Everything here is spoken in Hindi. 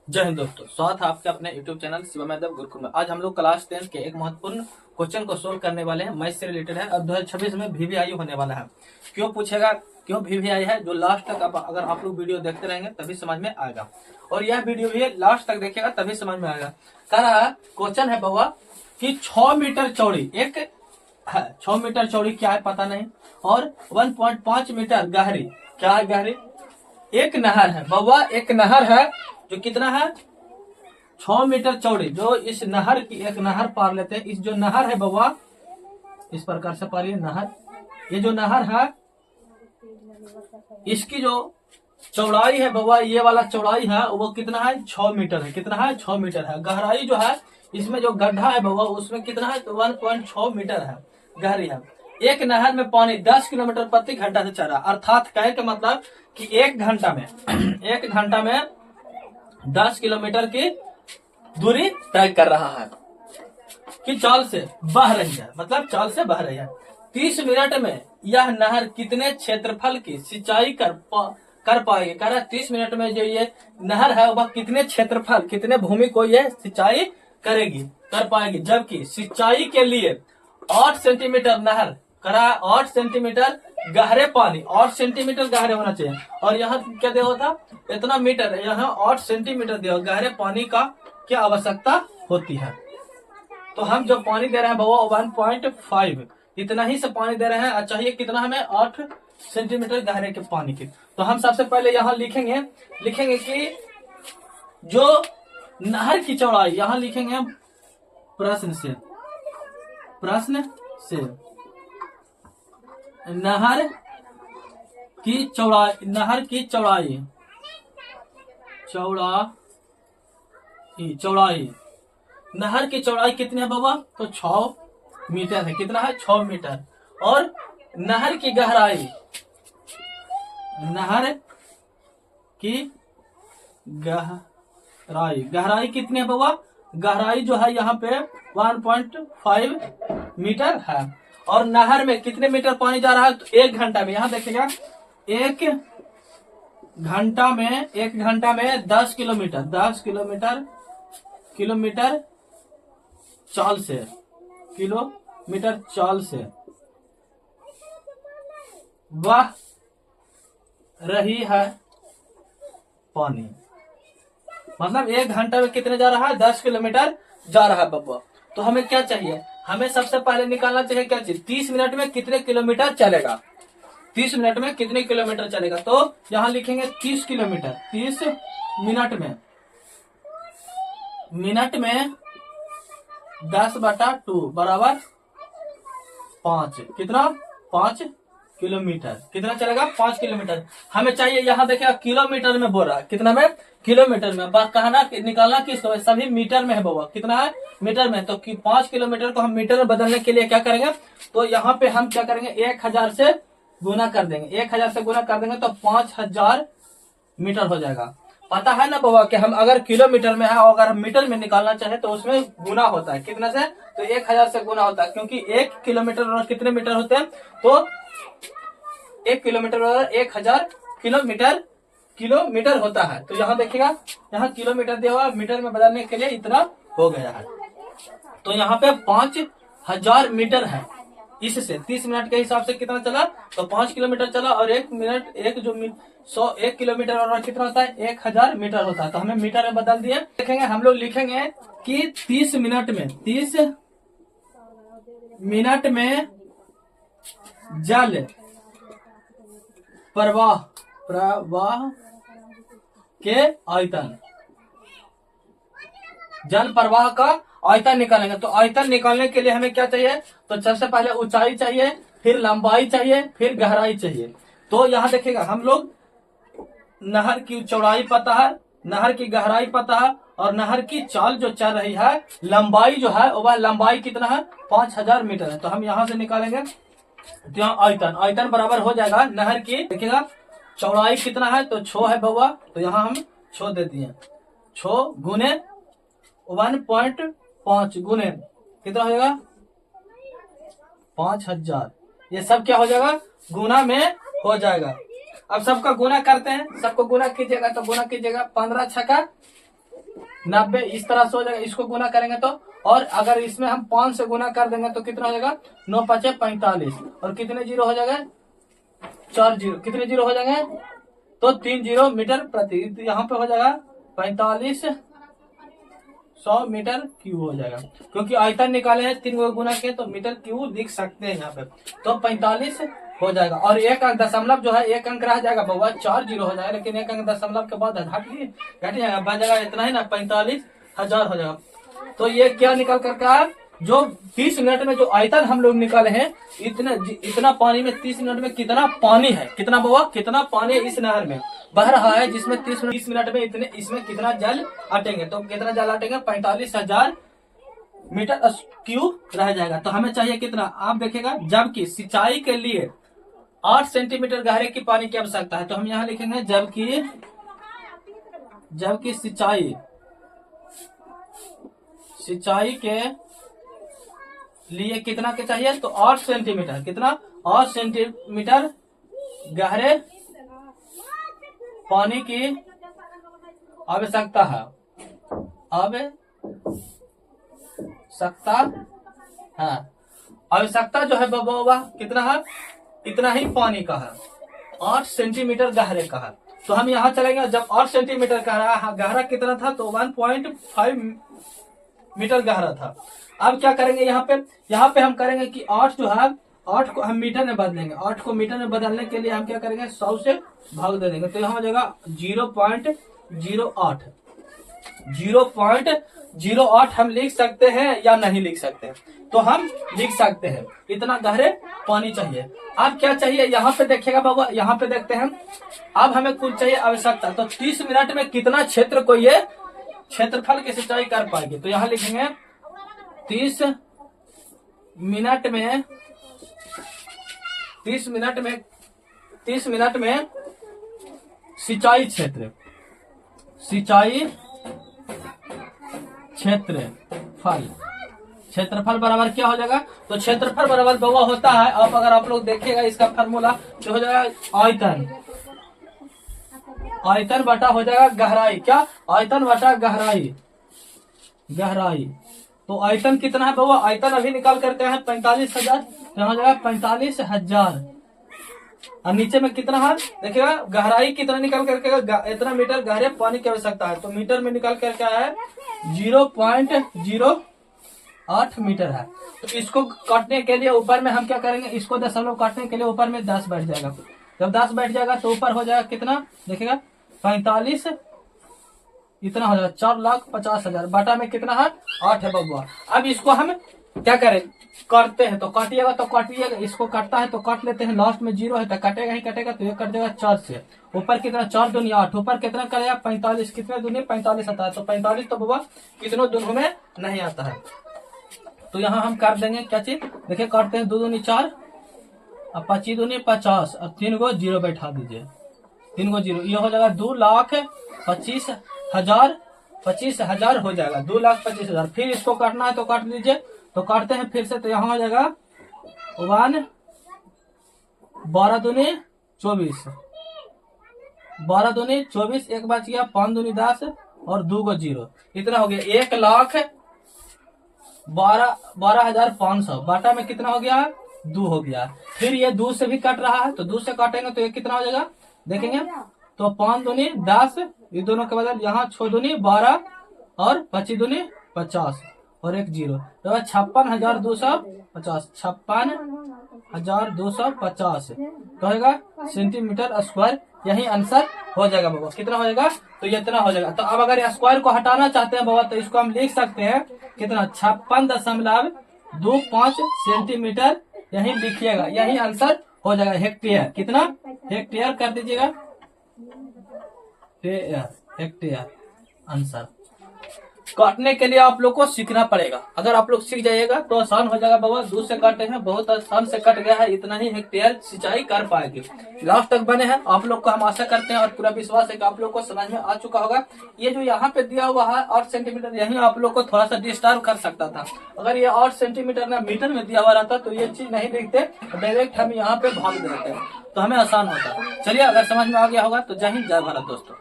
जय हिंद दोस्तों, स्वागत है आपके अपने YouTube चैनल शिवम यादव गुरुकुल में। आज हम लोग क्लास 10 के एक महत्वपूर्ण क्वेश्चन को सोल्व करने वाले हैं। मैथ से रिलेटेड है। अब 2026 में VVIU होने वाला है। क्यों पूछेगा, क्यों VVIU है? जो लास्ट तक अगर आप लोग वीडियो देखते रहेंगे तभी समझ में आएगा, और यह वीडियो भी लास्ट तक देखिएगा तभी समझ में आएगा। कह रहा है क्वेश्चन है बाबा कि 6 मीटर चौड़ी एक है, 6 मीटर चौड़ी क्या है पता नहीं, और 1.5 मीटर गहरी क्या है, गहरी एक नहर है बाबा। एक नहर है जो कितना है, 6 मीटर चौड़ी। जो इस नहर की एक नहर पार लेते हैं, इस जो नहर है बाबा, इस प्रकार से पारिए नहर। ये जो नहर है इसकी जो चौड़ाई है बाबा, ये वाला चौड़ाई है वो कितना है, 6 मीटर है। कितना है, 6 मीटर है। गहराई जो है इसमें जो गड्ढा है बाबा उसमें कितना है, तो 1.6 मीटर है, गहरी है। एक नहर में पानी 10 किलोमीटर प्रति घंटा से चल रहा है। अर्थात कहे के मतलब कि एक घंटा में एक घंटा में 10 किलोमीटर की दूरी तय कर रहा है कि चाल से बह रही है, मतलब चाल से बह रही है। 30 मिनट में यह नहर कितने क्षेत्रफल की सिंचाई कर पाएगी। कह रहा है 30 मिनट में जो ये नहर है वह कितने क्षेत्रफल, कितने भूमि को यह सिंचाई करेगी, कर पाएगी। जबकि सिंचाई के लिए 8 सेंटीमीटर नहर, करा 8 सेंटीमीटर गहरे पानी, 8 सेंटीमीटर गहरे होना चाहिए। और यहाँ क्या दिया था, इतना मीटर, यहाँ 8 सेंटीमीटर दिया गहरे पानी का क्या आवश्यकता होती है। तो हम जो पानी दे रहे हैं बाबा 1.5 इतना ही से पानी दे रहे हैं, चाहिए कितना हमें, 8 सेंटीमीटर गहरे के पानी की। तो हम सबसे पहले यहाँ लिखेंगे कि जो नहर की चौड़ाई, यहाँ लिखेंगे प्रश्न से नहर की चौड़ाई नहर की कितनी है बाबा, तो 6 मीटर है। कितना है, 6 मीटर। और नहर की गहराई कितनी है बाबा, गहराई जो है यहाँ पे 1.5 मीटर है। और नहर में कितने मीटर पानी जा रहा है, तो 1 घंटा में, यहाँ देखिएगा 1 घंटा में 10 किलोमीटर चाल से बह रही है पानी। मतलब 1 घंटा में कितने जा रहा है, 10 किलोमीटर जा रहा है बब्बा। तो हमें क्या चाहिए, हमें सबसे पहले निकालना चाहिए क्या चीज, 30 मिनट में कितने किलोमीटर चलेगा। 30 मिनट में कितने किलोमीटर चलेगा, तो यहाँ लिखेंगे 30 किलोमीटर। 30 मिनट में 10/2 बराबर 5। कितना, 5 किलोमीटर। कितना चलेगा, 5 किलोमीटर। हमें चाहिए, यहाँ देखिए किलोमीटर में बोल रहा है, कितना में, किलोमीटर में। बस कहना निकालना किसको, सभी मीटर में है बाबा। कितना है, मीटर में। तो 5 किलोमीटर को हम मीटर में बदलने के लिए क्या करेंगे, तो यहाँ पे हम क्या करेंगे, 1000 से गुना कर देंगे। 1000 से गुना कर देंगे तो 5000 मीटर हो जाएगा। पता है ना बाबा कि हम अगर किलोमीटर में है और अगर मीटर में निकालना चाहे तो उसमें गुना होता है। कितना से, तो 1000 से गुना होता है, क्योंकि 1 किलोमीटर और कितने मीटर होते हैं, तो 1 किलोमीटर और 1000 किलोमीटर होता है। तो यहाँ देखिएगा, यहाँ किलोमीटर दिया हुआ, मीटर में बदलने के लिए इतना हो गया है। तो यहाँ पे 5000 मीटर है। इससे 30 मिनट के हिसाब से कितना चला, तो 5 किलोमीटर चला, और 1 मिनट 1 किलोमीटर और कितना होता है, 1000 मीटर होता है। तो हमें मीटर में बदल दिए। देखेंगे हम लोग लिखेंगे कि 30 मिनट में जल प्रवाह के आयतन, जल प्रवाह का आयतन निकालेंगे। तो आयतन निकालने के लिए हमें क्या चाहिए, तो सबसे पहले ऊंचाई चाहिए, फिर लंबाई चाहिए, फिर गहराई चाहिए। तो यहाँ देखिएगा हम लोग नहर की चौड़ाई पता है, नहर की गहराई पता है, और नहर की चाल जो चल रही है, लंबाई जो है वह लंबाई कितना है, 5000 मीटर है। तो हम यहाँ से निकालेंगे, तो यहाँ आयतन बराबर हो जाएगा नहर की, देखिएगा चौड़ाई कितना है, तो 6 है बाबा। तो यहाँ हम 6 दे दिए, 6 गुने 1.5 गुने कितना हो जाएगा, 5000। ये सब क्या हो जाएगा, गुना में हो जाएगा। अब सबका गुना करते हैं, सबको गुना कीजिएगा तो गुना कीजिएगा 15 छक्का 90 इस तरह से हो जाएगा, इसको गुना करेंगे तो। और अगर इसमें हम 5 से गुना कर देंगे तो कितना हो जाएगा, 9 5 45 और कितने जीरो हो जाएगा, 4 जीरो, कितने जीरो हो जाएंगे, तो 3 जीरो मीटर प्रति, तो यहाँ पे हो जाएगा 4500 मीटर क्यूब हो जाएगा। क्योंकि आयतन निकाले हैं 3 को गुना के, तो मीटर क्यूब लिख सकते हैं यहाँ पे, तो 45 हो जाएगा। और एक अंक दशमलव जो है, एक अंक रह जाएगा बउआ, 4 जीरो हो जाएगा, लेकिन एक अंक दशमलव के बाद घट जाएगा, बच जाएगा इतना ही ना, 45,000 हो जाएगा। तो ये क्या निकल करके आया, जो 30 मिनट में जो आयतन हम लोग निकाले हैं, इतना पानी में 30 मिनट में कितना पानी है, कितना बउआ, कितना पानी इस नहर में बह रहा है, जिसमें 30 मिनट में इतने, इसमें कितना जल अटेंगे, तो कितना जल अटेंगे, 45,000 मीटर क्यूब रह जाएगा। तो हमें चाहिए कितना, आप देखिएगा, जबकि सिंचाई के लिए 8 सेंटीमीटर गहरे की पानी की आवश्यकता है, तो हम यहाँ लिखेंगे जबकि सिंचाई के लिए कितना के चाहिए, तो 8 सेंटीमीटर, कितना, 8 सेंटीमीटर गहरे पानी की आवश्यकता है, आवश्यकता जो है बाबा कितना है, इतना ही पानी का है, 8 सेंटीमीटर गहरे का है। तो हम यहाँ चलेंगे, जब 8 सेंटीमीटर गहरा कितना था, तो 1.5 मीटर गहरा था। अब क्या करेंगे, यहाँ पे हम करेंगे कि 8 जो है, 8 को हम मीटर में बदलेंगे, 8 को मीटर में बदलने के लिए हम क्या करेंगे, 100 से भाग दे देंगे, तो यहाँ हो जाएगा 0.08। 0.08 हम लिख सकते हैं या नहीं लिख सकते हैं, तो हम लिख सकते हैं, इतना गहरे पानी चाहिए। अब क्या चाहिए, यहाँ पे देखिएगा बाबा, यहाँ पे देखते हैं, अब हमें कुल चाहिए आवश्यकता, तो 30 मिनट में कितना क्षेत्र को ये क्षेत्रफल की सिंचाई कर पाएंगे, तो यहाँ लिखेंगे 30 मिनट में सिंचाई क्षेत्रफल बराबर क्या हो जाएगा, तो क्षेत्रफल बराबर बवा होता है, अब अगर आप लोग देखिएगा इसका फार्मूला, तो हो जाएगा आयतन बटा हो जाएगा गहराई, क्या, आयतन बटा गहराई। तो आयतन कितना है बाबा, आयतन अभी निकाल करके है 45,000, तो हो जाएगा 45,000, और नीचे में कितना है देखिएगा, गहराई कितना निकाल करके, इतना मीटर गहरे पानी की आवश्यकता है, तो मीटर में निकाल करके है 0.08 मीटर है। तो इसको काटने के लिए ऊपर में हम क्या करेंगे, इसको दशमलव काटने के लिए ऊपर में 10 बैठ जाएगा, जब 10 बैठ जाएगा तो ऊपर हो जाएगा कितना, देखिएगा 45, इतना हो जाएगा 4,50,000, बटा में कितना है, 8 है बबुआ। अब इसको हम क्या करें, करते हैं, तो काटिएगा, इसको काटता है तो काट लेते हैं, लास्ट में 0 है तो कटेगा ही कटेगा, तो ये कट जाएगा 4 से, ऊपर कितना, 4 दूनी 8, ऊपर कितना करेगा 45, कितने दूनी 45 आता है, तो 45 तो बबुआ कितनों दूनों में नहीं आता है, तो यहाँ हम कर देंगे क्या चीज, देखिए काटते हैं, 2 दूनी 4 और 25 दूनी 50 और 3 को 0 बैठा दीजिए, 3 को 0, ये हो जाएगा 2,25,000 हो जाएगा, 2,25,000। फिर इसको काटना है तो काट लीजिए, तो काटते हैं फिर से, तो यहाँ हो जाएगा 12 दूनी 24, 12 दूनी 24, एक बच गया, 5 दूनी 10 और 2 को 0, इतना हो गया 1,12,500, बाटा में कितना हो गया, 2 हो गया। फिर ये 2 से भी कट रहा है, तो 2 से काटेंगे तो ये कितना हो जाएगा, देखेंगे तो 5 दूनी 10, ये दोनों के बदल यहाँ 6 दूनी 12 और 25 दूनी 50 और 1 0, तो 56,250, 56,250 कहेगा सेंटीमीटर स्क्वायर, यही आंसर हो जाएगा बाबा, कितना हो जाएगा, तो ये इतना हो जाएगा। तो अब अगर स्क्वायर को हटाना चाहते हैं बाबा, तो इसको हम लिख सकते हैं कितना, 56.25 सेंटीमीटर, यही लिखिएगा, यही आंसर हो जाएगा, हेक्टेयर, कितना, हेक्टेयर कर दीजिएगा, हेक्टेयर आंसर। काटने के लिए आप लोग को सीखना पड़ेगा, अगर आप लोग सीख जाइएगा तो आसान हो जाएगा बाबा, 2 से काटे हैं, बहुत आसान से कट गया है, इतना ही हेक्टेयर सिंचाई कर पाएंगे। लास्ट तक बने हैं, आप लोग को हम आशा करते हैं और पूरा विश्वास है कि आप लोग को समझ में आ चुका होगा। ये जो यहाँ पे दिया हुआ है 8 सेंटीमीटर, यही आप लोग को थोड़ा सा डिस्टर्ब कर सकता था, अगर ये 8 सेंटीमीटर ना मीटर में दिया हुआ रहता तो ये चीज नहीं लिखते, डायरेक्ट हम यहाँ पे भाग देते, तो हमें आसान होता। चलिए, अगर समझ में आ गया होगा तो जय हिंद, जय भारत दोस्तों।